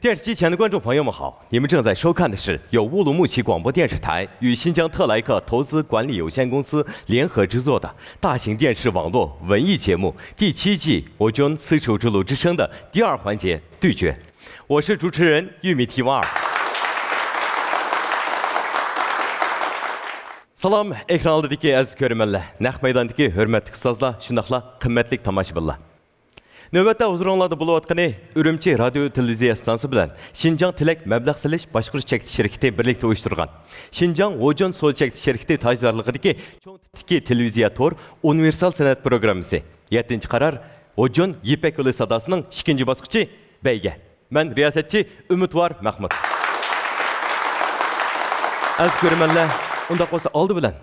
电视机前的观众朋友们好，你们正在收看的是由乌鲁木齐广播电视台与新疆特莱克投资管理有限公司联合制作的大型电视网络文艺节目第7季我军丝绸之路之声的第2环节对决。我是主持人玉米提瓦尔。Salam, ekran aldidagi aziz ko'rmanlar, naq maydondagi hurmatli ustozlar, shundaqla qimmatli tomoshabinlar. Növbətdə huzuringlarda bo'layotgani Urumchi radio televiziya stansiyasi bilan Şinjan Tilak mablag' silish boshqarish chekti shirkati birlikda uyushtirgan Şinjan Wojon So'l chekti shirkati tajdorligidagi cho'ng tipdagi televiziya tor universal san'at programmasi 7-qarar Wojon Yipak yo'li sadosining 2-bosqichi bayga. Men riyosatchi Umidvor Mahmud. Aziz ko'rmanlar, unda qo'sa oldi bilan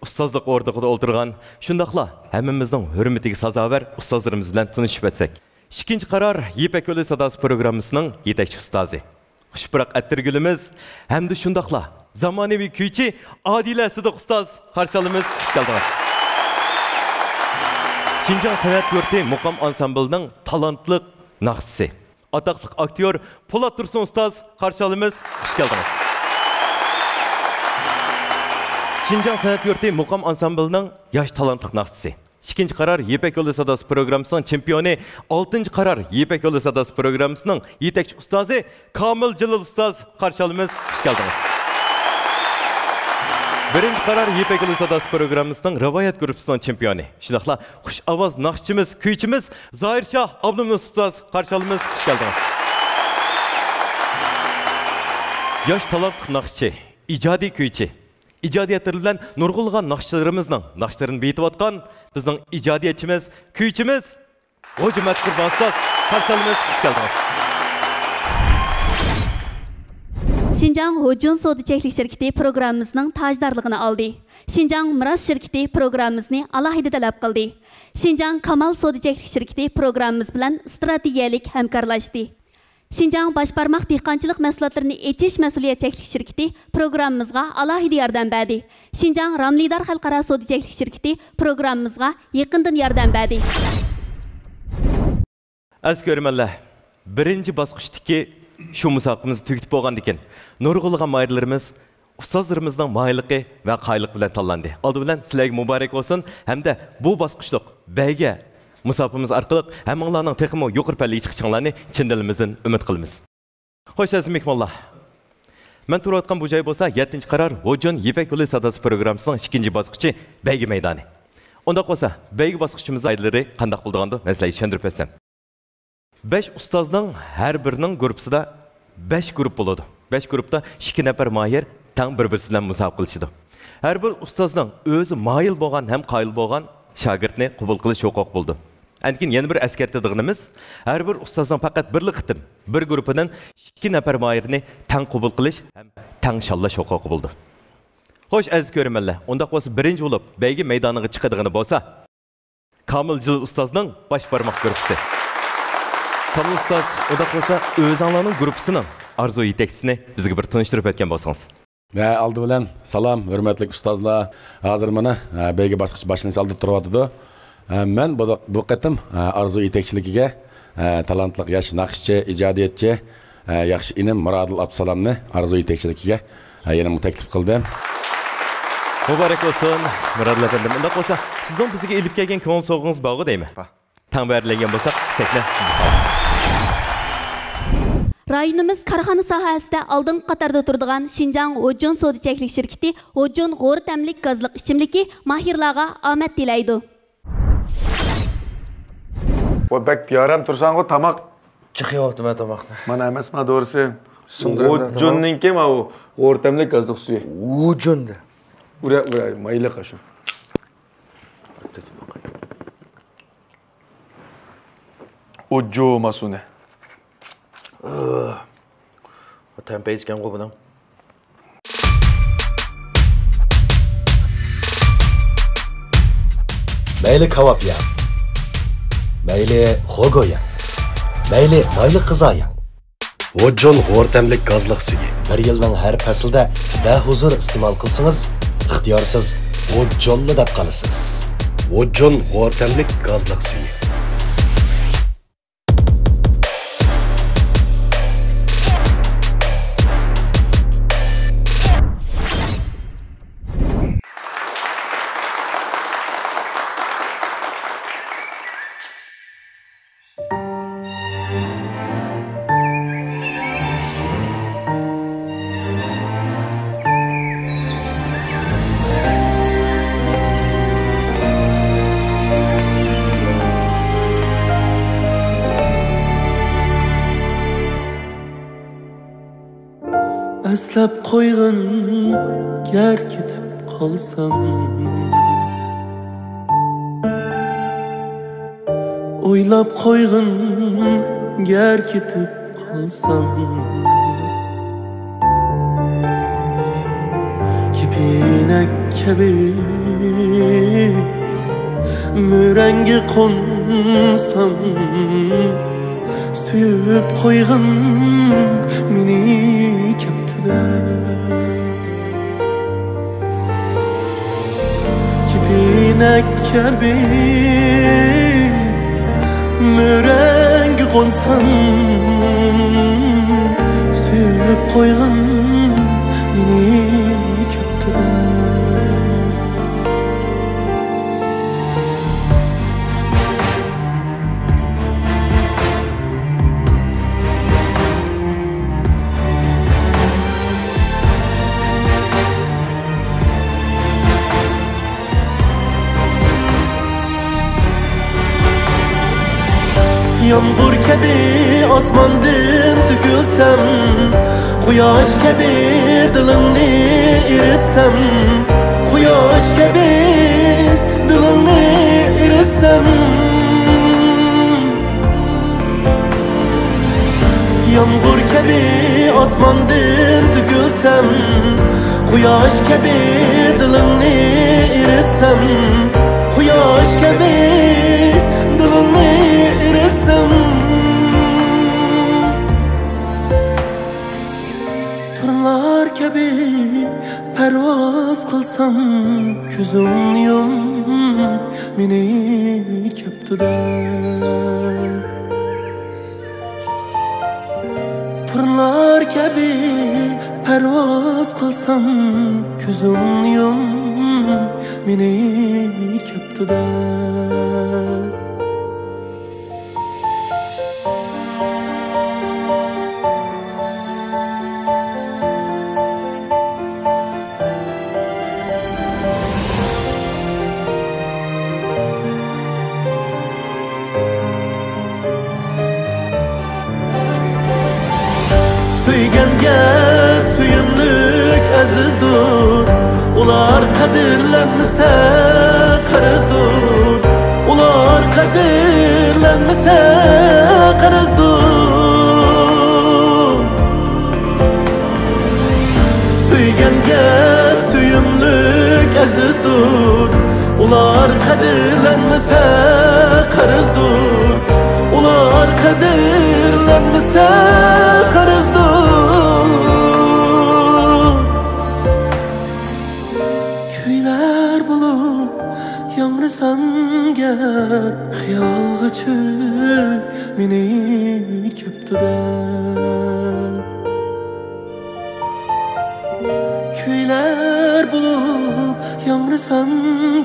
ustozlik o'rnida o'tirgan shundaqla hammamizning hurmatiga sazovar ustozlarimiz bilan tanishib o'tsak. 2-qarar Yipak yo'li sadosi programmasining yetakchi ustozi. Xushbiroq attirgulimiz hamda shundaqla zamonaviy kuychi Adila Sidiq ustoz qarshi olamiz. Xush keldingiz. Şinjan san'at yurti muqam ansamblining talantli naqshchisi, ataqli aktyor Po'lat Tursun ustoz qarshi olamiz. Xush keldingiz. Şinjan san'at yurti muqam ansamblining yosh talantli naqshchisi, 2-qarar Yipak yo'li sadosi programmasining chempioni, 6-qarar Yipak yo'li sadosi programmasining yetakchi ustozi Komil Jalil ustoz qarshi olamiz. Xush keldingiz. 1-qarar Yipak yo'li sadosi programmasining rivoyat guruhining chempioni, shundaqla xush ovoz naqshchimiz, kuychimiz Zoirshoh Abdulmus ustoz qarshi olamiz. Xush keldingiz. Yosh talantli naqshchi, ijodiy kuychi, ijodiyatlar bilan nurg'ulg'an naqshchilarimizning naqshlarini betiyotgan bizning ijodiyatchimiz, kuychimiz G'ojimat Qurbon ustoz qarshi olamiz. Xush keldingiz. Şinjan Wojon So'l cheklik shirkati programmamizning tajdorligini oldi. Şinjan Miros shirkati programmamizni alohida talab qildi. Şinjan Kamal So'l cheklik shirkati programmamiz bilan strategiyalik hamkorlashdi. Şinjan Başparmaq dehqonchilik mahsulotlarini echish mas'uliyat cheklik shirkati programmamizga alohida yordam berdi. Şinjan Ramlidor xalqaro so'l cheklik shirkati programmamizga yaqindan yordam berdi. Aziz ko'rmanlar, birinchi bosqichdagi shu musobaqamiz tugitib bo'lgandan keyin nurg'ulg'an mayirlarimiz ustozlarimizning moyilligi va qayligi bilan tanlandi. Oldi bilan sizlarga muborak bo'lsin hamda bu bosqichliq bayga musobaqamiz orqali hammanglarning texmo yuqori pallaga chiqishinglarni chin dilimizdan umid qilamiz. Xo'sh aziz mehmonlar, men turayotgan bu joy bo'lsa 7-qarar Wojon Yipak yo'li sadosi programmasining 2-bosqichi bayga maydoni. Unda qo'sa bayga bosqichimiz aydlari qanday bo'lganini men sizlarga tushuntirib o'tsam. 5 ustozning har birining guruhida 5 guruh bo'ladi. 5 guruhda 2 nafar mayir tang bir-birisi bilan musobaqa qilishdi. Har bir ustozning o'zi mayil bo'lgan ham qoyil bo'lgan shogirdni qabul qilish huquqi bo'ldi. Ankin yana bir eskartadiganimiz, har bir ustozning faqat bir qitim bir guruhidan 2 nafar mayirni tang qabul qilish ham tang shallash huquqi bo'ldi. Xo'sh aziz ko'rmanlar, unda qo'sa birinchi bo'lib bayga maydoniga chiqadigani bo'lsa, Komil Jalil ustozning bosh barmoq guruhi. Komil ustoz unda qo'sa o'zinglarning guruhisining arzu yetakchisini bizga bir tanishtirib o'tgan bo'lsangiz. Va oldi bilan salom, hurmatli ustozlar. Hozir mana bayga bosqich boshlanish oldi turyapti. Men bu qatim arzu yetakchiligiga talantli yosh naqshchi, ijodiyatchi, yaxshi inim Murodil Absalamni arzu yetakchiligiga yana taklif qildim. Muborak bo'lsin, Murodil afandim. Unda qo'sa sizning bizga elib kelgan ko'ngil sog'ingiz bog'i deymi? Tang berlangan bo'lsa, sakna siz qoldi. Rayonimiz korxona sohasida oldin qatorda turadigan Şinjan Wojon So'l cheklik shirkati Wojon g'o'r tamlik gazliq ichimligi mahirlarga omad tilaydi. O bek yaram tursan o tamak çıkıyaptı ben tamakta. Mana emasmi doğrusu? Wojonninki ma o o'rtamlik gazliq suvi. Wojonda. Ura mayli qashin. Wojo masune. O tempe içken kobudan. Mayli kavap yang, mayli xogo yang, mayli mayli qiza yang. Wojon o'rtamlik gazliq suvi. Bir yilning har faslida bahuzur iste'mol qilsangiz, ixtiyorsiz Wojonni deb qolasiz. Wojon o'rtamlik gazliq suvi. Əslab qoyğın gər ketib qalsam Oylab qoyğın gər ketib qalsam Kipinek kebi Mürengi qonsam Suyup qoyğın meni keptide Kipinek kerbi Mürengi qonsam Suyup qoyğın meni keptide Yağmur kebi osmandan tükülsem Quyosh kebi dilimni eritsem Quyosh kebi dilimni eritsem Yağmur kebi osmandan tükülsem Quyosh kebi dilimni eritsem Quyosh kebi dilimni eritsem Turlar kebi pervaz qilsam Ko'zim yum meni keptida Turlar kebi pervaz qilsam Ko'zim yum meni keptida Söygenge suyumluk azizdur Ular qadirlanmasa qarzdur Ular qadirlanmasa qarzdur Söygenge suyumluk azizdur Ular qadirlanmasa qarzdur Ular qadirlanmasa qarzdur Kuylar bulup yangrisam gar Xiyolga cho'k meni keptida Kuylar bulup yangrisam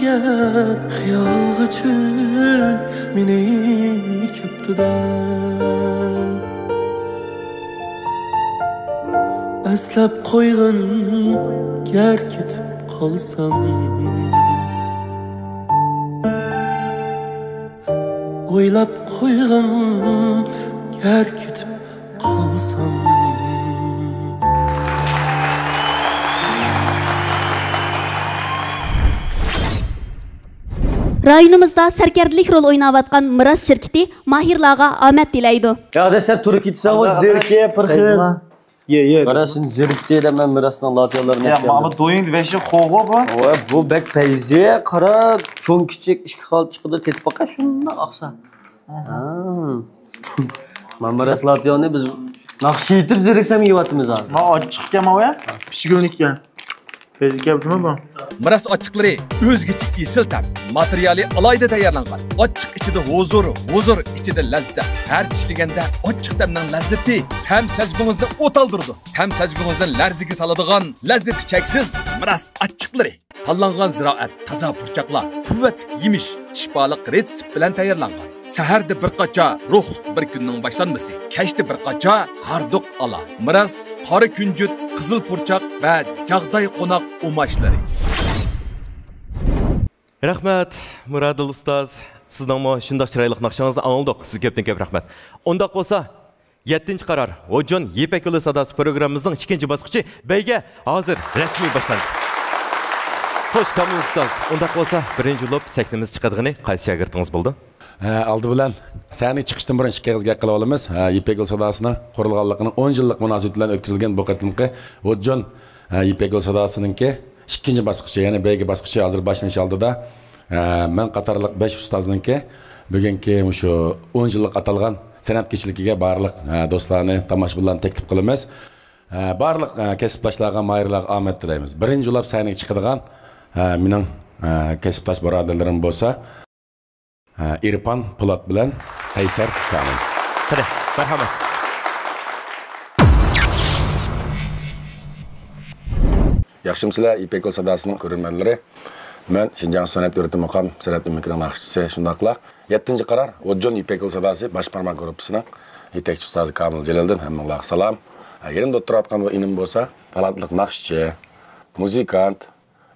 gar Xiyolga cho'k meni keptida Əslab qoyğın gər ketib qalsam Oylab qoyğın gər ketib qalsam Rayonumuzda sarkardilik rol o'ynayotgan Miras şirketi mahirlarga omad tilaydi. Ya da sen turib ketsan o zerke pırxil. Ye. Qarasın zerikte de men Mirasning latiyalarını Ya ama doyun veşi xoğu bu. Oy bu bek peyzi qara cho'ng kichik ishga qolib chiqdi tetib baqa shundoq oqsa. Men Miras latiyani biz naqshi yetib zeriksam yeyapmiz hozir. Ma ochiqga ma ya. Pishgunlikka. Peyzi gapmi bu? Miras ochiqlari o'zgacha esil tam, materiali alayda tayyorlangan. Ochiq ichida huzur ichida lazzat. Har tishlaganda ochiq tamning lazzati ham sajgungizni o'taldirdi. Ham sajgungizni larziga soladigan lazzati cheksiz Miras ochiqlari. Tanlangan ziroat, toza burchaqlar, quvvat yemish, shifoliq retsept bilan tayyorlangan. Saharda bir qacha ruhli bir kunning boshlanmasi, kechda bir qacha harduq ala. Miras qora kunjut, qizil burchaq va jag'day qo'noq umashlari. Rahmat Muradil ustoz. Sizning mo shunday chiroyli naqshangizni angladik. Sizga ko'pdan ko'p rahmat. Unda bo'lsa, 7. qarar Ojon Ipek Yolu Sadası programımızın 2. basqıçı beyge hazır resmi başlandı. Hoş Kamil Ustaz. Ondaq olsa birinci olub səhnimiz çıxadığını qaysı şagirdiniz buldu? Aldı bilan səni çıxışdan burun ikki qizga qilib olamiz. Ipek Yolu Sadası'nın qurilganligining 10 yillik munosabati bilan o'tkazilgan bu qatimqi Ojon Ipek Yolu Sadası'nınki 2. basqıçı, ya'ni beygi basqıçı hazır başlanish oldida men qatorliq 5 ustozningki bugungi shu 10 yillik atalgan san'at kechiligiga barliq do'stlarni tomoshabinlarni taklif qilamiz. Barliq kasbdoshlarga mayirlarga omad tilaymiz. Birinchi ulab sahnaga chiqadigan mening kasbdosh birodarlarim bo'lsa İrfan Polat bilan Qaysar Kamil. Qani, marhamat. Yaxshimsizlar, Ipek Yolu Sadası'nın ko'rganlari. Men Şinjan Sanat Yurti Muqam san'at umumiyatining naqshchisi, shundaqla 7. qarar Ojon Ipek Yolu Sadası baş barmoq gruppasining yetakchi ustozi Kamil Jaloliddin hammalarga salom. Yerimda o'tirayotgan bu inim bo'lsa, talantli naqshchi, muzikant,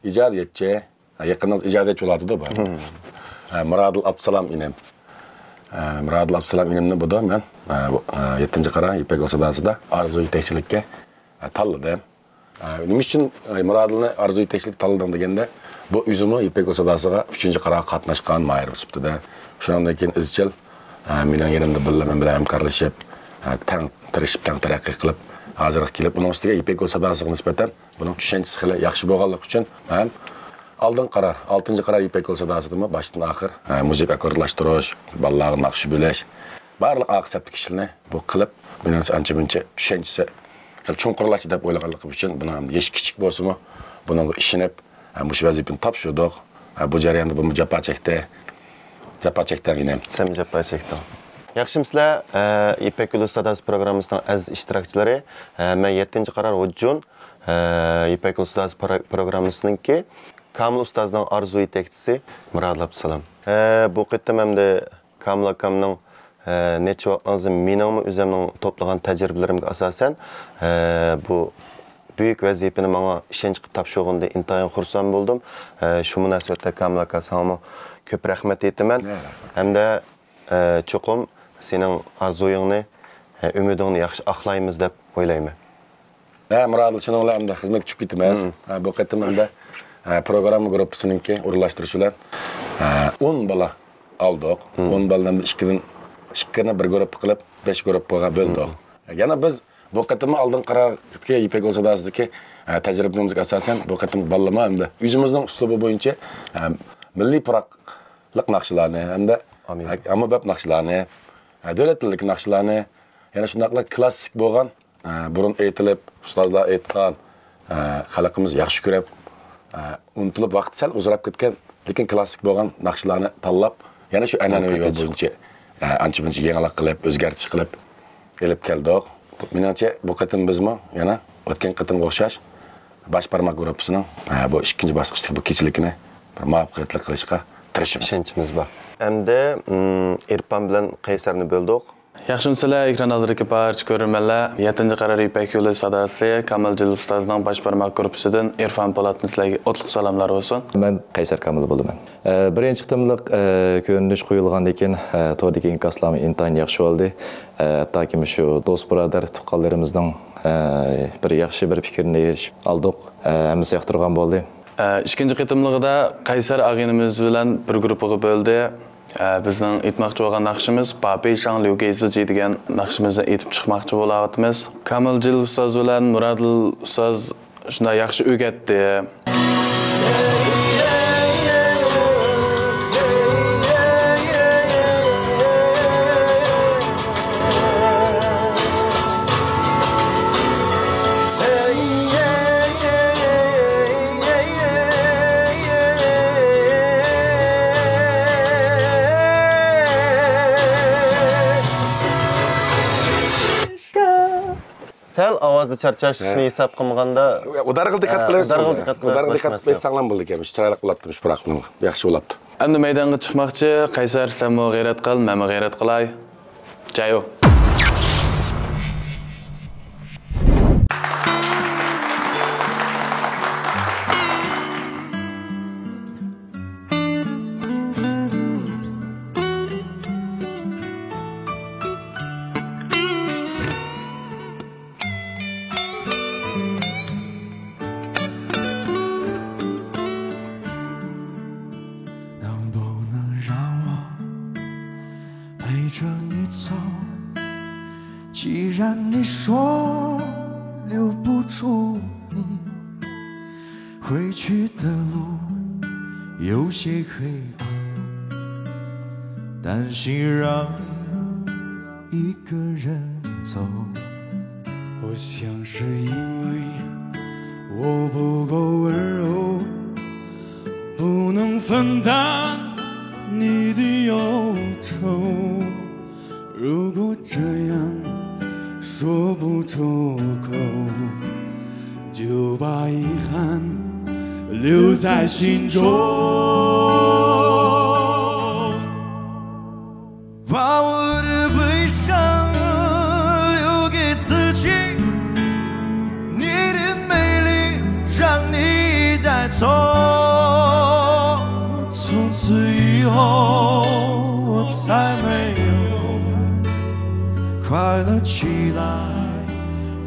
ijodiyatchi, yaqinda ijodiyatchi bo'ladi-da bu. Muradil Absalam inem. Muradil Absalam inimni bu da men 7. qarar Ipek Yolu Sadası'da arzu yetakchilikka tanladim. Nima uchun Muradilni arzu yetakchilik tanladim deganda, bu o'zimni Ipek Yolu Sadası'ga 3. qarar qatnashgan mayir bo'libdi-da. Shundan keyin izchil mening yerimda bilan bilan hamkorlashib, tang tirishib, tang taraqqiy qilib, hozirga kelib, uning ustiga Ipek Yolu Sadası'ga nisbatan buning tushunchasi xili yaxshi bo'lganligi uchun men aldın qarar, 6. qarar Ipek Yolu Sadası'da başdan axir müzik akkordlashtirish, bolalarga naqsh bo'lash, barliq aqsabli kishilarni bu qilib, mening ancha-muncha tushunchasi chunqurlash deb o'ylaganligim uchun buni yesh kichik bo'lsa-mu, buning ishinib, bu vazifani topshirdik. Bu jarayonda bu jafo chekdan inem. Sen jafo chekding. Yaxshimsizlar, Ipek Yolu Sadası programımızın aziz ishtirokchilari. Men 7. qarar Ojon Ipek Yolu Sadası programımızınki Kamil Ustazning arzu yetakchisi Muradil Absalam. Bu qitim hamda Kamil akamning necha vaqtingizni meningmi o'zimning to'plagan tajribalarimga asosan bu büyük vazifani menga ishonch qilib topshirganda intayin xursand bo'ldim. Shu munosabatda Kamil aka senga ko'p rahmat aytaman. Hamda cho'qim sening arzuyingni, umidingni yaxshi aqlaymiz deb o'ylayman. Muradil shuninglarda xizmat tushib ketamiz. Bu qitim hamda programma gruppasininki o'rinlashtirish bilan 10 bola aldık. 10 boladan 2ni bir guruh qilib 5 guruhga bo'ldik. Yana biz bu qatimni oldin qarorga Ipek Yolu Sadası'daki tajribamizga asosan bu qatim ballama hamda o'zimizning uslubi bo'yicha milliy puroqliq naqshlarni hamda ommabop naqshlarni, davlat tillik naqshlarni, yana shunaqla klassik bo'lgan, burun aytilib, ustozlar aytgan, xalqimiz yaxshi ko'rib, unutilib vaqt sal uzrab ketgan, lekin klassik bo'lgan naqshlarni tanlab, yana shu an'anaviy yo'l bo'yicha ancha-muncha yangilik qilib, o'zgartirish qilib elib keldik. Menimcha bu qatim bizmi yana o'tgan qatimga o'xshash bash barmoq gruppasining bu 2. bosqichdagi bu kechilikni bir muvaffaqiyatli qilishga tirishamiz. Ishonchimiz bor. Hamda Irfan bilan Qaysarni bo'ldik. Yaxshimsizlar, ekran oldidagi barcha ko'rganlar, 7. qarar Ipek Yolu Sadası Kamil Jaloliddin ustozning bash barmoq gruppasidan Irfan Polatning sizlarga o'tliq salomlar bo'lsin. Men Qaysar Kamil bo'laman. Birinchi qitimliq ko'rinish qo'yilgandan keyin to'dagi inkaslarimiz intayin yaxshi bo'ldi. Hattoki shu do'st birodar tuqqanlarimizning bir yaxshi bir fikrini erishib oldik. Hammasi yoqtirgan bo'ldi. 2. qitimligida Qaysar ag'inimiz bilan bir guruhga bo'ldi. Bizning aytmoqchi bo'lgan naqshimiz Papi Shang Liu Geizi degan naqshimizni aytib chiqmoqchi bo'layapmiz. Kamil Jaloliddin ustoz bilan Muradil ustoz shunday yaxshi o'rgatdi. Sal ovozda charchashni hisob qilmaganda udarga diqqat qilaysiz. Udarga diqqat qilsangiz sog'lom bo'ldi ekan. Chiroyli qilyaptimiz biroqni. Yaxshi bo'libdi. Endi maydonga chiqmoqchi. Qaysar, sen mo g'ayrat qil, men g'ayrat qilay. Jayo. 你走，既然你说留不住你，回去的路有些黑暗，担心让你一个人走。我想是因为我不够温柔，不能分担你的忧愁。如果这样说不出口，就把遗憾留在心中，把我的悲伤留给自己，你的美丽让你带走。从此以后我再没有快乐起来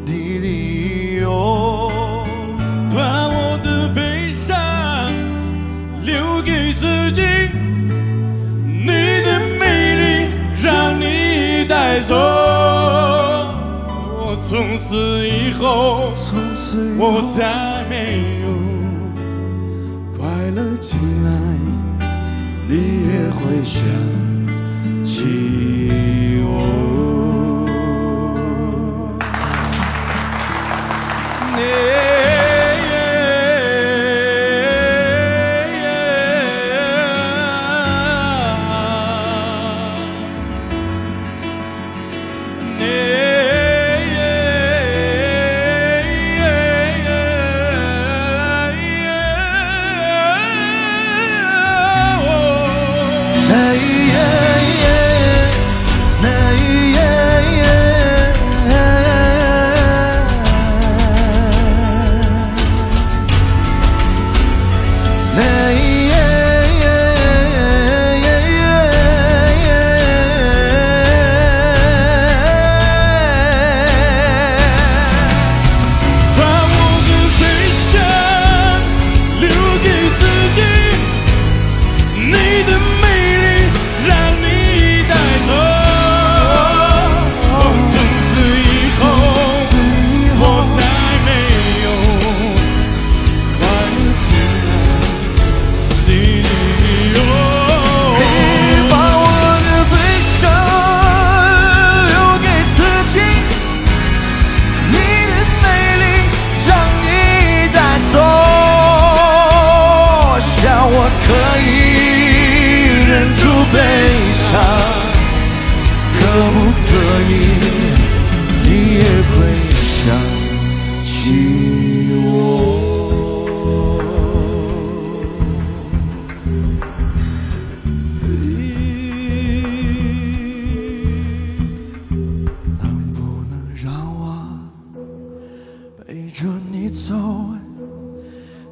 的理由，把我的悲伤留给自己，你的美丽让你带走。我从此以后我再没有快乐起来，你也会想起我。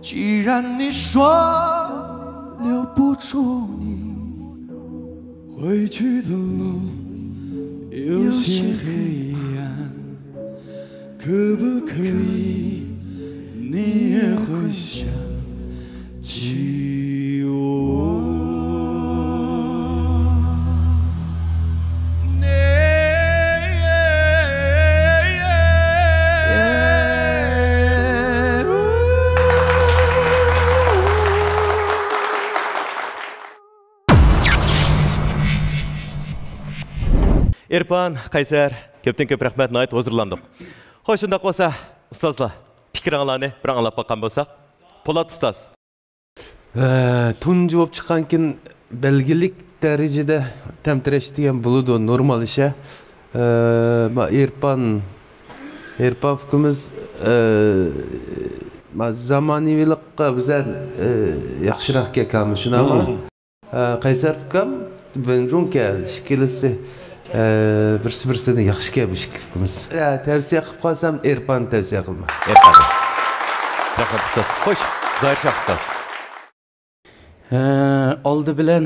既然你说留不住你，回去的路有些黑暗，可不可以你也会想起我？Erpan, Qaysar, köpten-köp rahmat, nayet huzurlandık. Hoş, şundaq bolsa, ustazlar, pikiriңlarni bir anglap bakkan bolsak. Polat ustaz. Tuncu bolup çıkankin belgilik derecede temtireştigen buludu normal işe. Erpan fikimiz zamanivilikka bizden yaxşırak kelganmiz, şunaqmi? Qaysar fikam benjunka şekilisi birisi-birisidan yaxshi kelib fikimiz. Tavsiya qilib qolsam, Erpan tavsiya qilma. Erpan. Rahmat ustaz. Xo'sh, Zoir Shoh ustaz. Oldi bilan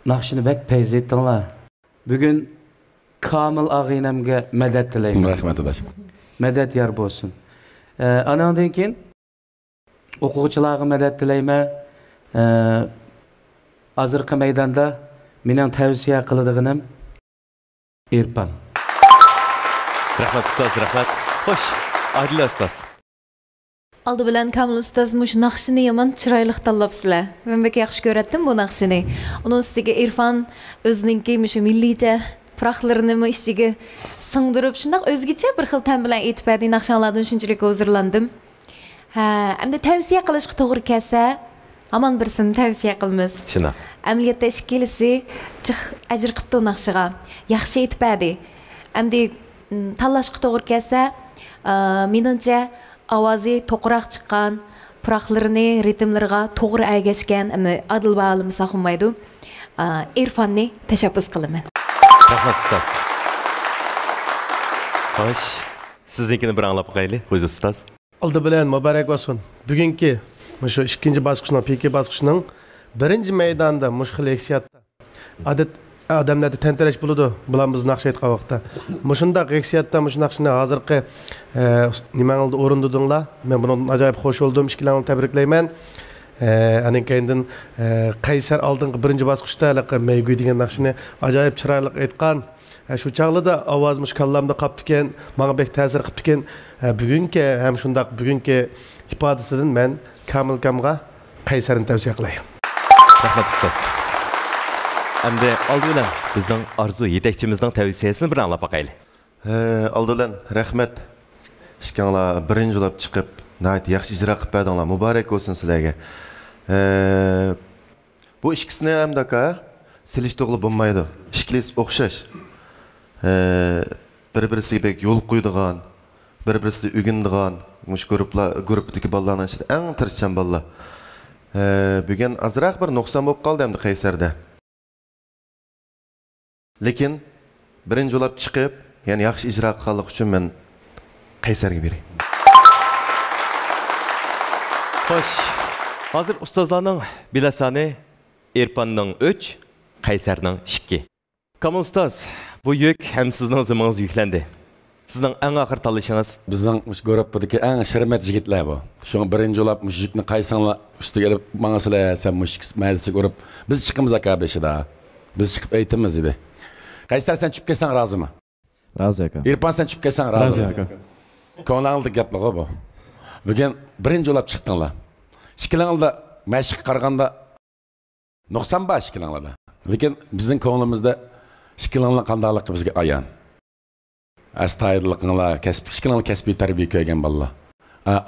naqshini bak payz etdinglar. Bugun Kamil ag'inamga madad tilayman. Rahmat adashim. Madad yor bo'lsin. Anandan keyin o'quvchilarga madad tilayman. Hozirgi maydonda mening tavsiya qiladiganim Erpan. Rahmat ustoz, rahmat. Xo'sh, Adila ustoz. Aldı bilen Kamil Ustaz muş naqshini yaman chiroyli tanlabsizlar. Men bek yaxshi ko'ratdim bu naqshini. Uning ustiga Irfan o'zininki mush millicha puraxlarini ichiga singdirib, shundoq o'zgacha bir xil ta'm bilan aytib berdi naqshanlardan shunchalik huzurlandim. Ha, endi tavsiya qilishga to'g'ri kelsa, hamon birisini tavsiya qilamiz. Shuna. Amaliyotda ikkilisi chiq ajr qilibdi naqshiga. Yaxshi aytib berdi. Endi tanlashga to'g'ri kelsa, menimcha ovozi to'qroq chiqqan, puraxlarini ritmlarga to'g'ri agashgan, adil ba'lim saqlanmaydi. Irfonni tashabbus qilaman. Rahmat ustoz. Xo'sh, sizninkini bir anglab qo'yaylik, qo'ysiz ustoz. Aldı bilen mübarek olsun. Bugünkü şu ikinci baskışının, peki baskışının birinci meydanda muşkil eksiyatda. Adet adamlarda tentereş buludu. Bulan biz nakş etken vakta. Muşunda eksiyatda muş nakşını hazırki nimanıldı orundudunla. Ben bunun acayip hoş olduğum işkilerini tebrikleymen. Anin kendin Kaysar aldığın birinci baskışta meygü degen nakşını acayip çıraylık etken. Şu çağlı da avazmış kallamda kaptıken, bana bek təsir qıptıken, bugünkü hem şundaq bugünkü ifadəsinin mən Kamil Kamğa Kaysar'ın tavsiye qılayım. Rahmat ustoz. Endi aldı bilen bizning arzu yetakchimizning tavsiyasini bir anglab boqaylik. Aldı bilen rahmat. İşkanlar birinci olab chiqib, nəhayət yaxşı icra qilib berdinglar. Mübarək olsun sizlarga. Bu ikkisini ham daka silish to'g'ri bo'lmaydi. Ikkilisi o'xshash. Bir-birisiga bek yo'l qo'ydigan, bir-birisiga o'gindigan, mush guruhdagi bolalarning ichida eng tirishchan bolalar. Bugun azroq bir nuqson bo'lib qoldi endi Qaysarda. Lekin birinchi bo'lib chiqib, ya'ni yaxshi ijro qilganlik uchun men Qaysarga berayim. Xo'sh, hozir ustozlarning bilasani Irfanning 3, Qaysarning 2. Kamil ustoz, bu yük hem sizning zimingiz yüklendi. Sizning eng oxir tanlashingiz bizning gruppdagi eng shirmat yigitlar bu. Shu birinchi olib mushukni qaysanglar ustiga olib mangasizlar, sen mushuk maydasi ko'rib, biz chiqimiz aka beshida. Biz chiqib aytamiz edi. Qaysar sen chiqib kelsan rozimi? Rozi aka. Irfan sen chiqib kelsan rozi aka. Ko'ngilingizda gaplar bu. Bugun birinchi olib chiqdinglar. Ikkalangizda mashq qaraganda nuqson bor ikkalangizda. Lekin bizning ko'nglimizda ikkalanglar qandaylik bizga ayon. Astoydilliklar, ikkalanglar kasbiy tarbiya ko'rgan bolalar.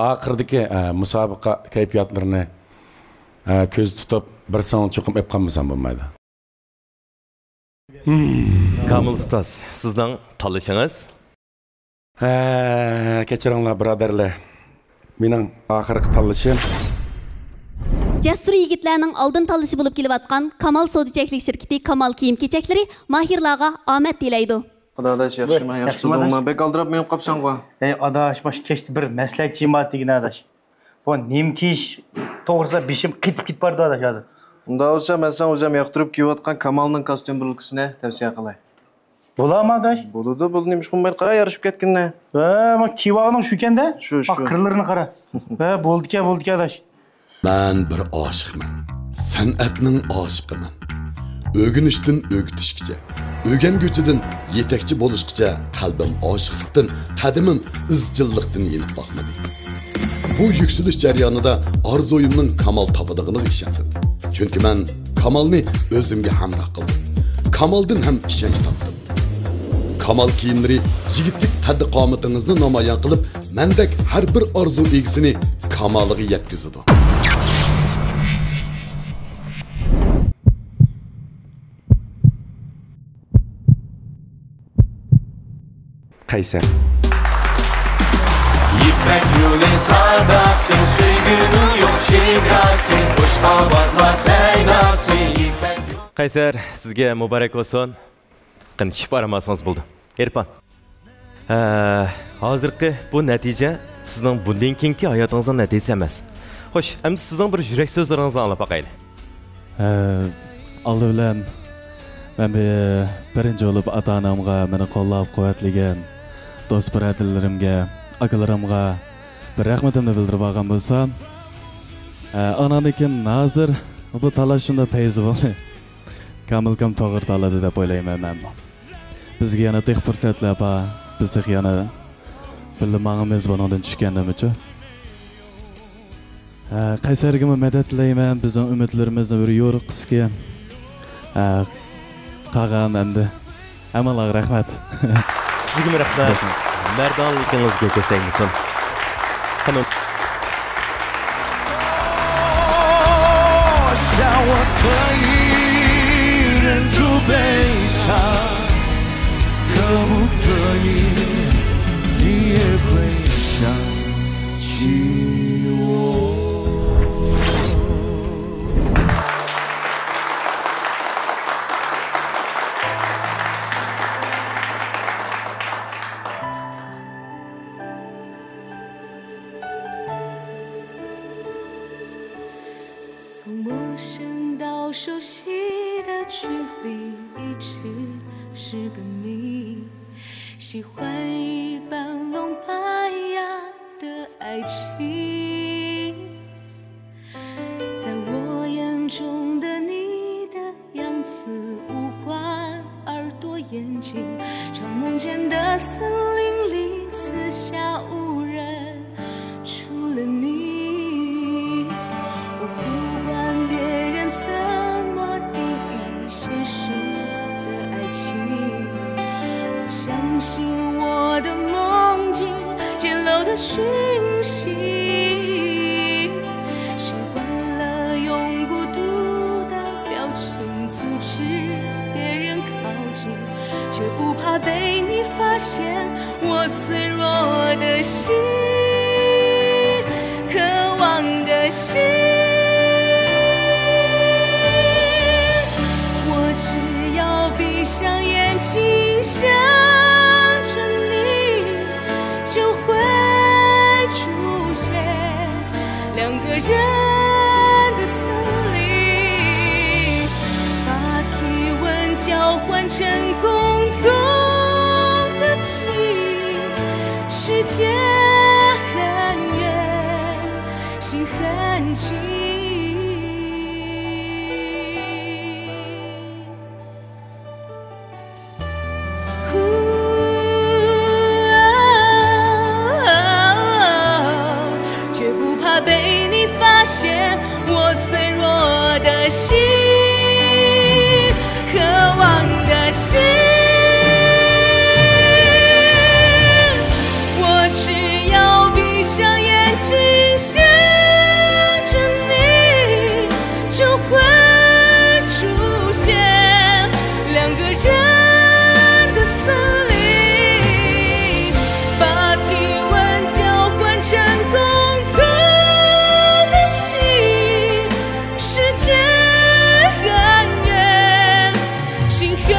Oxirdagi musobaqa kayfiyatlarini ko'z tutib bir son cho'qim ep qolmasam bo'lmaydi. Kamil ustoz, sizning tanlashingiz? Kechiringlar birodarlar. Mening oxirgi tanlashim Cəsur yigitlərinin aldın tanlışı bulub kelyapatqan Kamal Sodiçəklik şirkəti Kamal kiyim-keçəkləri mahirlarga omad tiləydi. Adaş yaxşımı, yaxşı olma. Bek aldırıb menib qapsan qoy. Adaş baş keçdi bir məsləhətçi mat degen adaş. Bu nem kiyiş to'g'risa beshim qitib bardı adaş hazır. Unda olsa men sen o'zim yoqtirib kiyayotgan Kamalning kostyum bulkisini tavsiya qilay. Bo'ladimi adaş? Bo'ladi, bu nima qilmay qara yarışib ketganda. Ma kiyvag'ning shu ekanda? Shu. Qirlarini qara. Bo'ldi adaş. Ben bir aşıqman. San'atning aşıqıman. Ögünüşdün ögütüşkice. Ögengüçüdün yetekçi boluşkice kalbim aşıqlıktan, kadimim izcillikten yenip bakmadı. Bu yükseliş jarayonida arzoyumning Kamal tapıdığını işendim. Çünkü ben Kamalni özümge hamroh qildim. Kamaldan ham ishonch topdim. Kamal kiyimleri yigitlik tadqiqomatingizni namoyon qilib, mendek har bir arzu egisini kamaliga yetkazadi. Qaysar. İpek yolun sardasın, süygünün yok şidrasın, kuş havazla seydasın. Qaysar, sizga muborak bo'lsin. Qanchib boramasangiz bo'ldi. Irfan. Hozirgi bu natija sizning bundan keyingi hayotingizning natijasi emas. Xo'sh, endi sizning bir yurak so'zlaringizni anglab boqaylik. Aldı bilan men birinchi bo'lib ota-onamga meni qo'llab-quvvatlagan do'st birodarlarimga, akalarimga bir rahmatimni bildirib olgan bo'lsam, onanikin hozir bu talashunda payzi bo'ldi. Kamil kam to'g'ri tanladi deb o'ylayman men. bizga yana tek fursatlar bor. Biz yana bilmag'imiz bundan tushganimiz-chi. Qaysarga madad tilayman. Bizning umidlarimizni bir yo'riq qisgan. Qag'an endi. Amalar rahmat. Sizga rahmat. Mardonligingizga ko'rsangmisin. Qanot像我可以忍住悲伤，可不可以你也会想起我？从陌生到熟悉的距离，一直是个谜。喜欢一般聋巴哑的爱情，在我眼中的你的样子，五官、耳朵、眼睛，常梦见的森林里，四下无人，除了你。相信我的梦境简陋的讯息，习惯了用孤独的表情阻止别人靠近，却不怕被你发现我脆弱的心，渴望的心。我只要闭上眼睛想着你，就会出现两个人的森林，把体温交换成共同的记忆。世界很远，心很近。发现我脆弱的心，渴望的心，我只要闭上眼睛想着你，就会出现两个人的森林，把体温交换成共同。世界很远，心很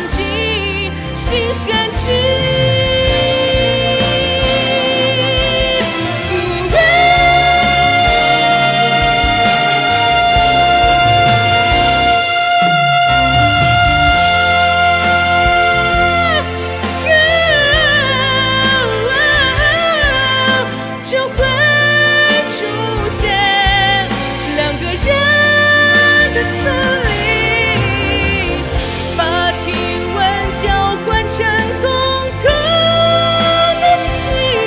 近，心很近。就会出现两个人的森林，把体温交换成共同的记忆。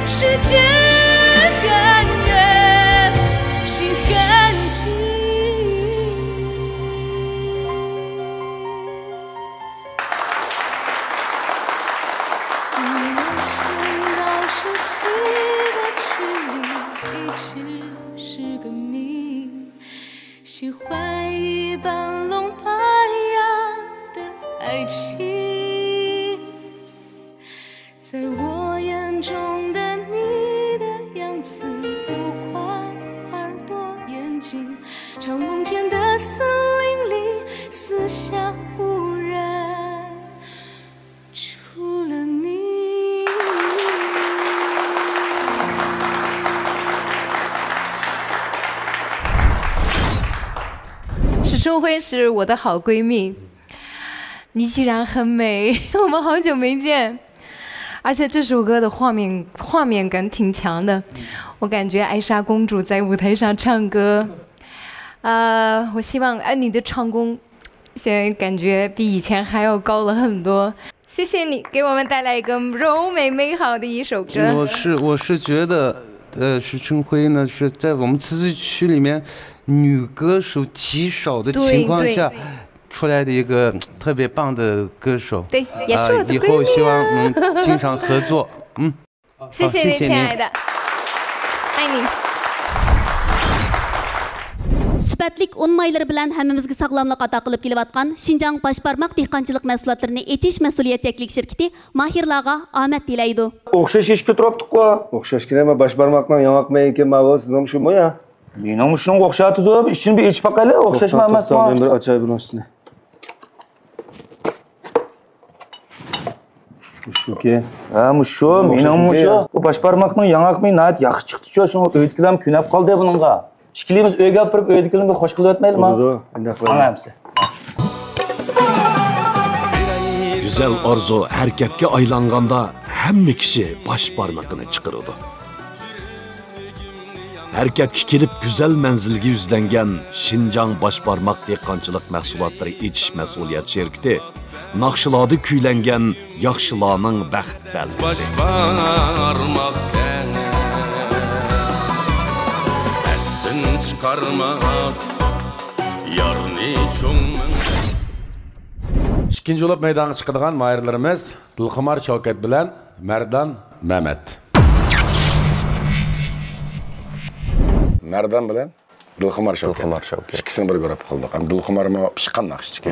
世界很远，心很近。从陌生到熟悉的距离，一直是个谜。喜欢一般聋巴哑的爱情，在我眼中的你的样子，五官、耳朵、眼睛，常梦见的森林里，四下无人，除了你。史春辉是我的好闺蜜，你居然很美，我们好久没见。而且这首歌的画面感挺强的，我感觉艾莎公主在舞台上唱歌。我希望你的唱功现在感觉比以前还要高了很多。谢谢你给我们带来一个柔美美好的一首歌。我是觉得，徐春辉呢是在我们自治区里面女歌手极少的情况下出来的一个特别棒的歌手。对，也是我的闺蜜啊。以后希望能经常合作。谢谢你，亲爱的，爱你。Süpetlik un mayları bilan hammamizga sog'lomlik ato qilib kelayotgan Şinjan Başparmak dehqonchilik mahsulotlarini echish mas'uliyatchalik shirkati mahirlarga omad tilaydi. O'xshash ish ko'taribdi-ku. O'xshashgina ama Başparmakning yanaqmay ekan ma'vo sizning shumi ya? Mening shunga o'xshatdi, ishini bir echib baqayli, o'xshashmi emasmi? Men bir achay bunarsini. Mushuki. Ha, mushu, mening mushu. Bu Başparmakning yanaqmay nayt yaxshi chiqdi-ku, shuni o'yitkilam kunab qoldi buningga. İşkilimiz öyle yapıp öyle hoş kılıp etmeyelim mi? Anlamsın. Güzel arzu erkekке aylanganda hem kişi baş parmakını çıkarıdı. Erkekki kelip güzel menzilge yüzlengen Şinjan Başparmak dehqonchilik mahsulotları etish mas'uliyat şirkati naqshilada kuylangan yaxshilarning baxt belgisi. İkinci olup meydana çıkıdığan mahirlerimiz Dilxumar Şavket bilen Merdan Mehmet. Merdan bilen Dilxumar Şavket. İkisini bir görüp kıldık. Dilxumar mı pişkan nakşıçı.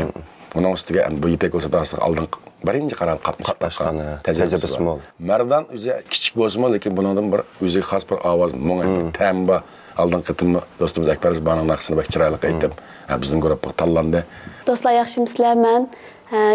Onun üstüge bu ipek olsa da aldın birinci karar katmışkan tecrübesi mol. Merdan üzü küçük bozma lekin bundan bir üzü has bir avaz muğen temba aldın kıtımı dostumuz Ekberiz Ban'ın nakşısını bek çıraylık ettim. Bizden görüp tallandı. Dostlar yaxşımsızlar, mən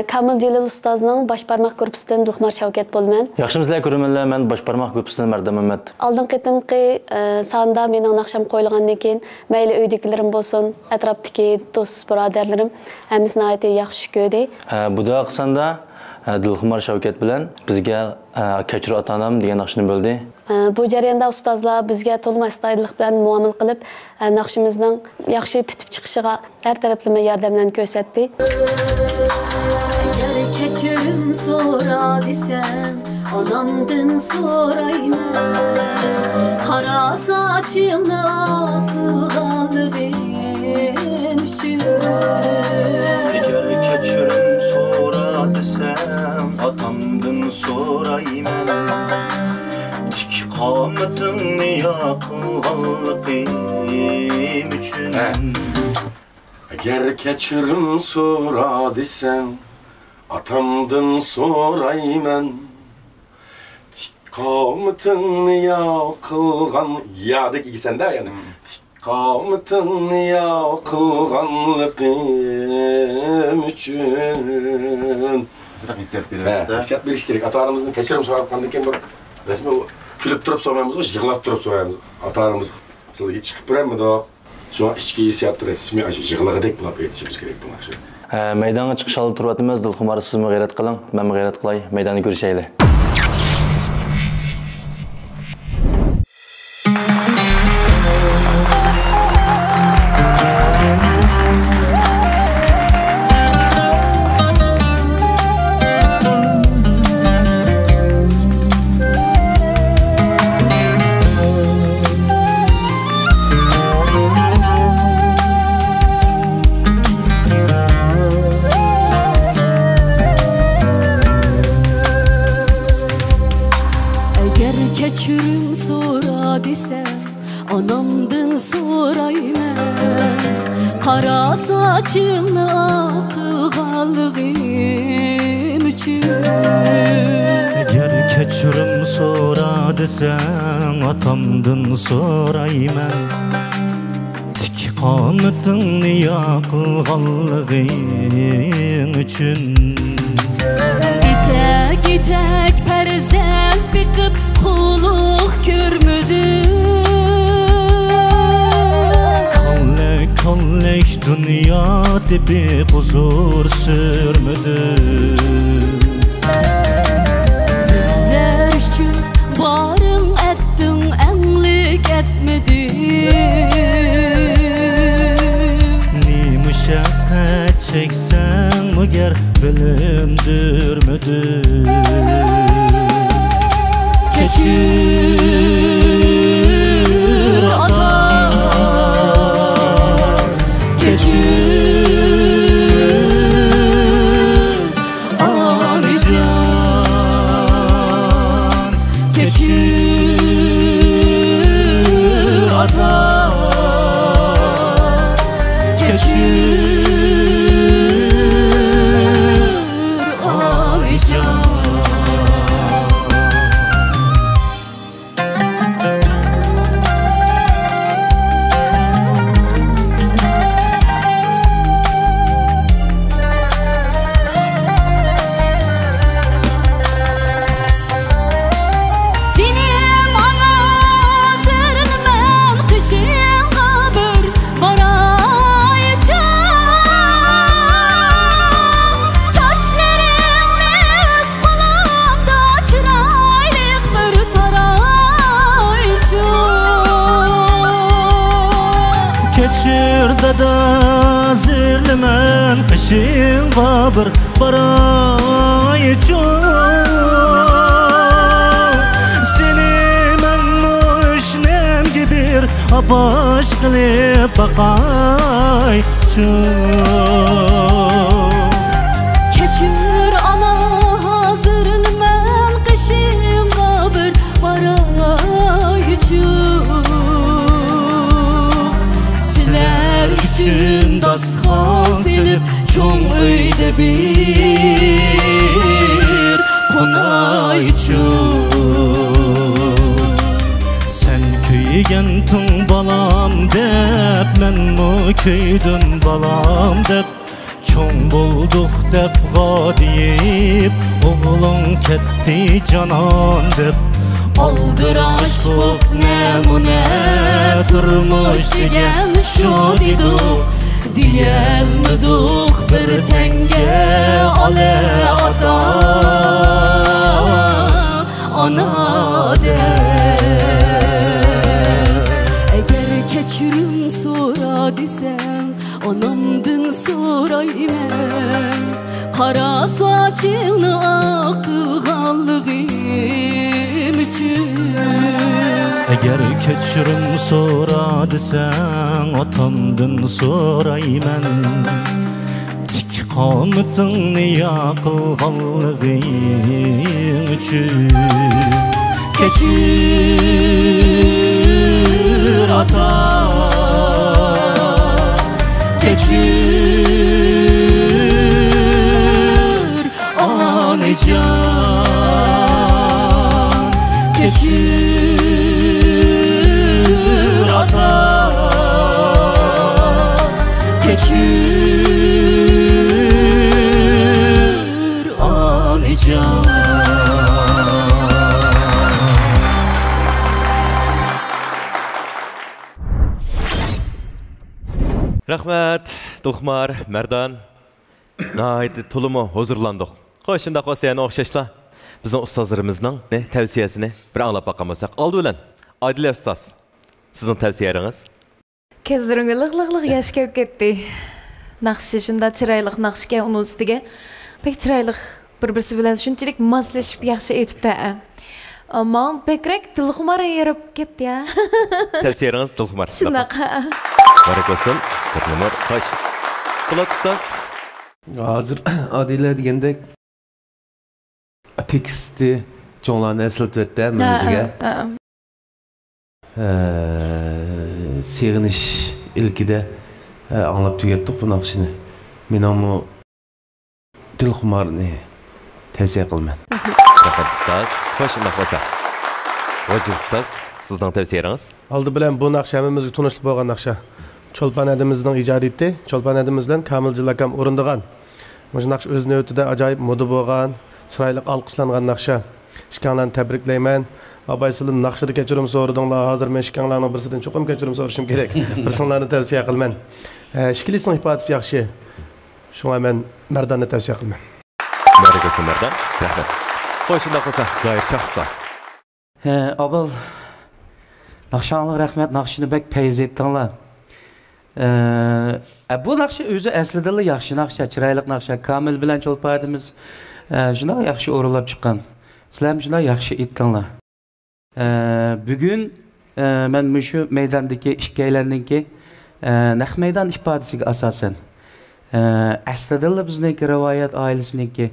Kamil Celil Ustazның Başparmaq qrupsindən Dilxumar Şavket bolman. Yaxşımsızlar görürmənlər, mən Başparmaq qrupsindən Merdan Mehmet. Aldın qıtımqı sanda mening naqşam qoyulğandan keyin mayli öydekilerim bolsun, ətrafdakı dost birodarlarım hamısını aytı yaxşı gördü. Bu da qısanda Dilxumar Şavket bilan bizga Kechir ota-onam degan naqshni bo'ldi. Bu jarayonda ustozlar bizga to'liq astoydillik bilan muomala qilib, naqshimizning yaxshi bitib chiqishiga har taraflama yordamlarni ko'rsatdi. Agar kechirim so'ra desam, onamdan so'rayman. Qara sochimni qilganligim uchun. Agar kechirim so'ra desam, otamdan so'rayman. Tik qomatimni yoqilganligim uchun. Agar kechirim so'ra desam, otamdan so'rayman. Tik qomatimni yoqilgan yadek ikisanda yani. Tik qomatimni yoqilganligim uchun. Hissiyat beriş gerek. Ata-anamızın kechirim so'rayotgandan keyin bir resmi kulib turib so'raymiz, yig'lab turib so'raymiz. Ata-anamiz sizga chiqib biramidi? Şu an içki hissiyatı resmi yığılığıdek bulab etişimiz gerek bu nakşı. Meydana çıkışalı turvatımız Dilxumar siz mi gayret kılın, ben mi gayret kılay, meydanı görüşeyle. Kechirim so'ra desam, onamdan so'rayman. Qara sochimni oqilganligim uchun. Agar kechirim so'ra desam, otamdan so'rayman. Tik qomatimni yoqilganligim uchun. Gitek perzent bıkıp kuluk görmüdüm. Kollek dünya dibi huzur sürmüdüm. Bizler üçün barın ettin, enlik etmedin. Ne müşakkat çeksen bilindirmedi. Keçir ata, keçir anican, keçir ata, keçir anican. Cinim ana zırılmel kışın kabır barayıca. Çaşlarımız kulağımda çıraylık bir tarayıca. Keçir dada zirlimen kışın kabır barayıca. Seni men müşnem gibi apaş kılıp bakayıca. Keçir ana hazırılmel kışın kabır barayıcı. Sizler üçün dastxan silip çoğun öyde bir konayıcı. Sen köygen tın balam dep, men mu köydüm balam dep. Çoğun bulduk dep gadiyip, oğlun ketdi canan dep. Aldıraş bu nemune turmuş degen şu diduk. Diyelmiduk bir tenge ale ata ana de. Eğer keçirim sonra desen anamdın soraymen. Kara saçını akılganlığım için. Eğer keçirim sonra desen atamdın soraymen. Tik kanıtın yakılganlığın üçün. Keçir ata, keçir anican, keçir ata, keçir anican. Rahmat, To'xmar, Mardan. Nəhayət tulumu huzurlandıq. Xoş, şundaq olsa yana oxşashla bizning ustozlarimizning tavsiyasini bir anglab boqamisak. Oldi bilan Adila ustoz, sizning tavsiyalaringiz? Kezlerimga liq yosh kelib ketdi. Naqshi shunda chiroyli naqshga uning ustiga pek chiroyli bir-birisi bilan shunchalik moslashib yaxshi aytibdi. Ammo bekrak Dilxumar yerib ketdi ya. Tavsiyalaringiz Dilxumar. Shunaqa. Barak olsun. Dilxumar, xoş. Bulat ustoz. Hozir Adila degandek teksti cho'nglarni eslatibdi menga. Sevinish ilkida anglab tugatdik bu naqshini. Men ham Dilxumarni tavsiya qilaman. Rahmat ustoz. Xo'sh, unda bo'lsa. Vajib ustoz, sizning tavsiyalaringiz? Oldi bilan bu naqsh hammamizga tunishli bo'lgan naqsha. Cho'lpon adimizning ijodiyati, Cho'lpon adimiz bilan Kamiljon akam o'rindigan. Mana shu naqsh o'z navbatida ajoyib moda bo'lgan, chiroyli olqishlangan naqsha. Ishkanlarni tabriklayman. Abaysilim naqshida kechirim so'radinglar. Hozir men ishkanlarning birisidan cho'qim kechirim so'rashim kerak. Birsinglarni tavsiya qilaman. Ishkilisning ifodasi yaxshi. Shunga men Mardonni tavsiya qilaman. Barakasi Mardan. Rahmat. Xo'sh, unda bo'lsa, Zoir Shoh ustoz. Abul naqshanglar rahmat, naqshini bek payz etdinglar. Bu naqshi o'zi aslida yaxshi naqsha, chiroyli naqsha. Kamil bilan Cho'lpadimiz shuna yaxshi o'ralab chiqqan. Sizlar shuna yaxshi aytdinglar. Bugun men shu maydondagi ikkalandan keyin naq maydon ifodasiga asosan aslida bizniki rivoyat oilasiniki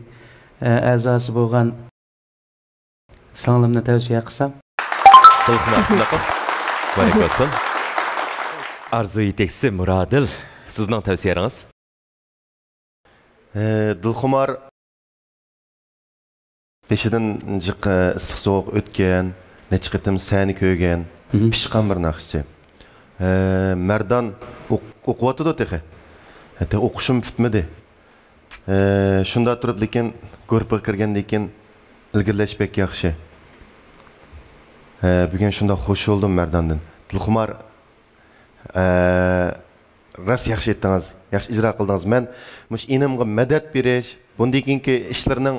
a'zosi bo'lgan singlimni tavsiya qilsam. Barakatlar. Arzu yetekçisi Muradil, sizning tavsiyangiz? Dilxumar peshidan jiq issiq sovuq o'tgan, necha qitim sani ko'rgan, pishqan bir naqshchi. Mardan o'qiyotdi texi. Hatta o'qishim bitmadi. Shunda turib lekin ko'rpa kirgandan keyin ilgirlashbek yaxshi. Bugun shunda xush bo'ldim Mardandan. Dilxumar ras yaxshi etdingiz, yaxshi ijro qildingiz. Men mush inimga madad berish, bundan keyingi ishlarning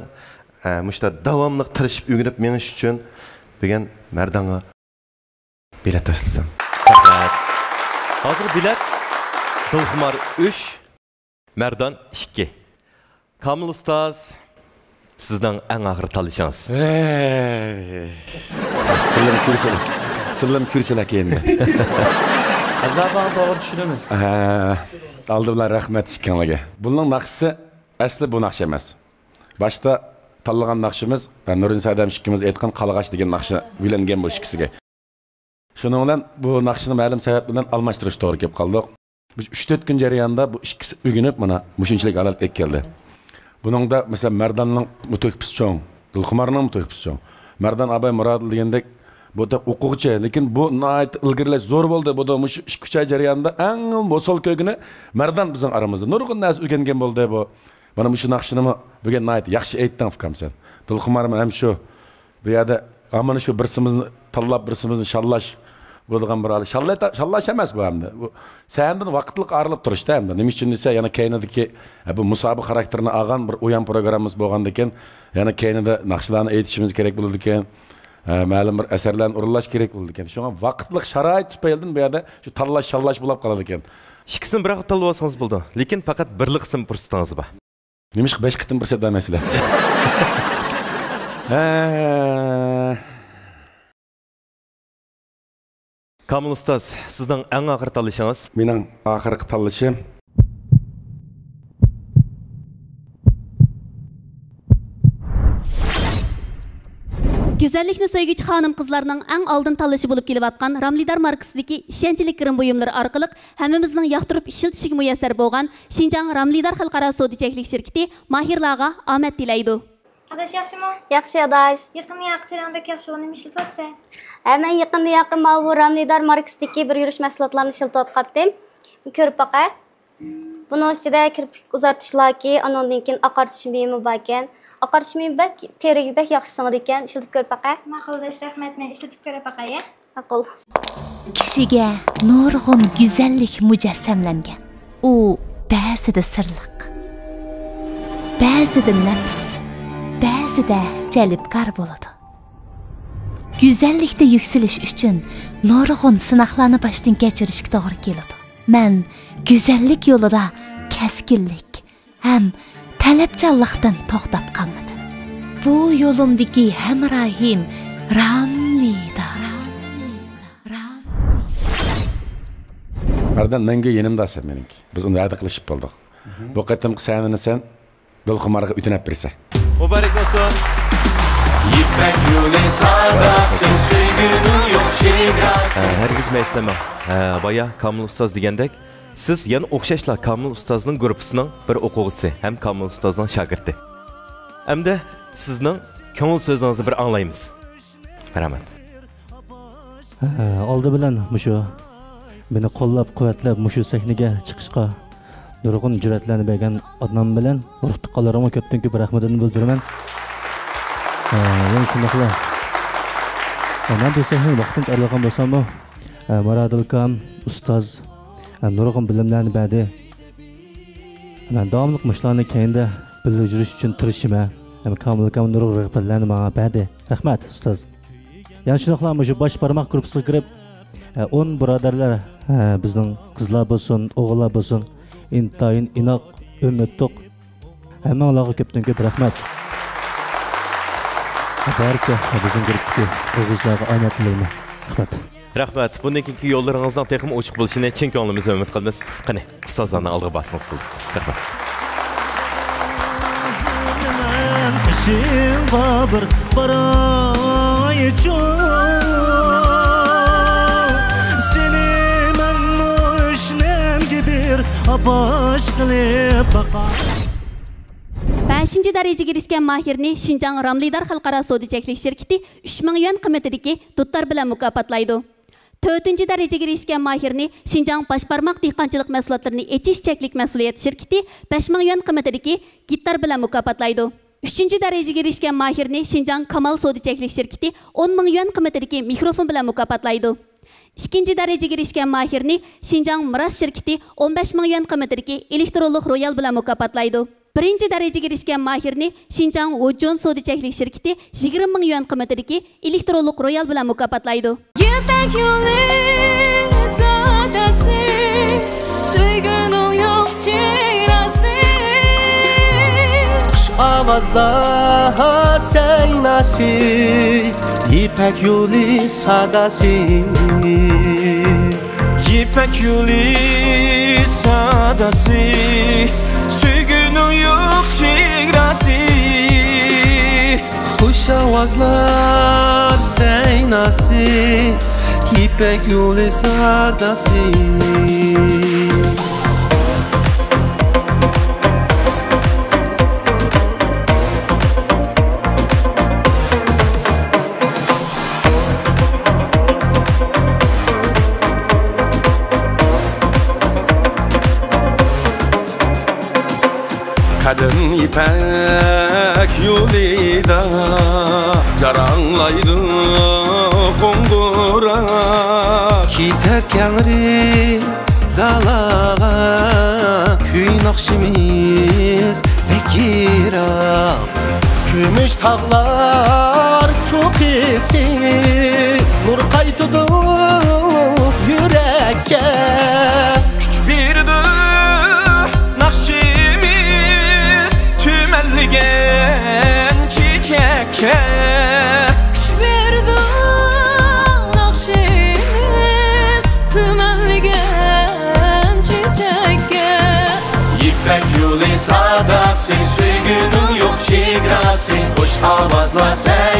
mushta davomli tirishib o'rganib menish uchun bugun Mardanga bilet tashlasam. Hozir bilet Dilxumar 3, Mardan 2. Kamil ustoz, sizning eng oxir tanlashingiz. Sırlam kürsülek endi. Azabını doğru düşünürüz. Aldı bilan rahmet şikkanlarga. Bunun naqshisi asli bu naqsh emas. Başta tanlagan naqshimiz Nurin Sadam ikkimiz aytgan qalg'ash degan naqshni bilingan bu ikkisiga. Shuning bilan bu naqshni ma'lum sabab bilan almashtirish to'g'ri kelib qoldik. Biz 3-4 kun jarayonida bu ikkisi o'ginib mana mushunchalik holatga keldi. Buningda mesela Mardanning muto'kpisi cho'ng, Dilxumarning muto'kpisi cho'ng. Mardan Abay Muradil degandek bu da o'quvchi, lekin bu nihoyat ilgirlash zo'r bo'ldi. Bu da mush 2-3 oy jarayonida eng bosol ko'gini Mardan bizning aramizda nurg'un narsa o'rgangan bo'ldi bu. Mana shu naqshini bugun nihoyat yaxshi aytding fikrim sen. Dilxumar ham shu. Bu yerda amana shu birsimizni tanlab birsimizni shallash bo'lgan bir hal. Shallash emas bu hamda. Bu sendan vaqtliq arilib turishda hamda. Nima uchun desa, yana keynidagi bu musobaqa xarakterini olgan bir o'yin programmamiz bo'lgandan keyin, yana keynida naqshlarni aytishimiz kerak bo'ldi ekan. Ma'lum bir asarlarni o'rinlash kerak bo'ldi ekan. Shunga vaqtliq sharoit tufaylidan bu yerda shu tanlash shallash bo'lib qoladi ekan. Ikkisini bir vaqt tanlab olsangiz bo'ldi. Lekin faqat birlik qism fursatingiz bor. Nima ish 5 qitim fursat bermaysizlar. Kamil ustoz, sizning eng oxir tanlashingiz? Mening oxirgi tanlashim Güzellikni söygüç xanım qızlarının eng oldin tanlashi bo'lib kelayotgan Ramlidar markasidagi ishonchli kirim buyumlari orqali hammamizning yoqtirib ishiltishiga muyassar bo'lgan Xinjiang Ramlidar xalqaro savdo cheklik shirkati mahirlarga omad tilaydi. Adaş yaxshimi? Yaxshi adaş. Yaqin tirandek yaxshi o'yin ishlatsa. Men yaqin bu Ramlidar markasidagi bir yurish mahsulotlarni ishlatayotgandim. Ko'rib boqay. Buning ichida kirpik uzartishlarki, anondan keyin oqartish buyumi bor ekan. Oqartish buyumi bak, teriga bak yaxshi singdi ekan. Ishlatib ko'rib boqay. Ma'qul, rahmat. Men ishlatib ko'rib boqay. Ma'qul. Kishiga nurg'un go'zallik mujassamlangan. U ba'zida sirliq, ba'zida nafs, ba'zida jalbkor bo'ladi. Güzellikte yükselish uchun nurg'un sinoqlarni boshdan kechirishga to'g'ri keladi. Men güzellik yo'lida kaskinlik ham talabchanlikdan to'xtab qolmadim. Bu yo'limdagi hamrohim Ramlidar. Mardan menga yenimdasan meniki. Biz uni va'da qilishib bo'ldik. Bu qatam sanini sen Dilxumarga o'tinib bersa. Muborak bo'lsin. İpek yolu sardasın süygünün yok şehrası. Herkes mesleme. Baya Kamil ustoz degandek, siz yana o'xshashla Kamil ustozning gruppasining bir o'quvchisi, ham Kamil ustozning shogirdi. Hamda sizning ko'ngil so'zingizni bir anglaymiz. Rahmat. Oldi bilan mushu meni qo'llab-quvvatlab mushu sahnaga chiqishga nurg'un jur'atlarni bergan odam bilan ruhtiqalarimga ko'pdan-ko'p rahmatini bildiraman. Yani shundaqla. Men bu sahnaga vaqtincha aralgan bo'lsam, Muradil kam ustoz nurg'un bilimlarni berdi. Men davomli mushlarni keyinda bilib uchun tirishima, ham Kamil kam nurg'un rag'batlarni menga berdi. Rahmat ustoz. Yani shundaqla shu bosh barmoq gruppasiga kirib 10 birodarlar bizning qizlar bo'lsin, o'g'illar bo'lsin, intayin inoq, umidliq. Hammalarga ko'pdan ko'p rahmat. Barcha bizning guruhdagi o'g'izlarga omad tilayman. Rahmat. Rahmat. Bundan keyingi yo'llaringizning texnik ochiq bo'lishini chin ko'nglimizdan umid qilamiz. Qani, ustozlarni oldiga bossangiz bo'ldi. Rahmat. Işin babır barayı Seni men müşnem gibir abaş kılıp bakar 5-ci dərəcəyə erişkən mahirni Şinjan Ramlidar Xalqara Sodiçəklik şirkəti 3000 yuan qiymətiniki dutlar bilan mukofotlaydı. 4-cü dərəcəyə erişkən mahirni Şinjan Başbarmaq dehqonchilik məhsulotlarini echish cheklik məsuliyyət şirkəti 5000 yuan qiymətiniki gitar bilan mukofotlaydı. 3-cü dərəcəyə erişkən mahirni Şinjan Kamal Sodiçəklik şirkəti 10000 yuan qiymətiniki mikrofon bilan mukofotlaydı. 2-ci dərəcəyə erişkən mahirni Şinjan Miras şirkəti 15000 yuan qiymətiniki elektronluq royal bilan mukofotlaydı. 1-ci dərəcəyə erişkən mahirni Şinjan Hojun Sodiçəklik şirkəti 20000 yuan qiymətiniki elektronluq royal bilan mukofotlaydı. Yepek yolu sadası, söygünün yok çirası. Avazda seynası, ipek yolu sadası. İpek yolu sadası, söygünün yok çirası. Kuş avazlar seynası, ipek yolu sadası. Kadın ipek yolida jaranglaydı kongura Kitek yangri dalaga Küy nakşimiz bekira Gümüş tağlar çok esi Nur kaytıdı yürekke Küç bir de nakşimiz tümelligen çiçekke Kuş verdi nakşimiz tümenligen çiçekke İpek yolu sadası, söygünün yok şigrası. Hoş avazla sen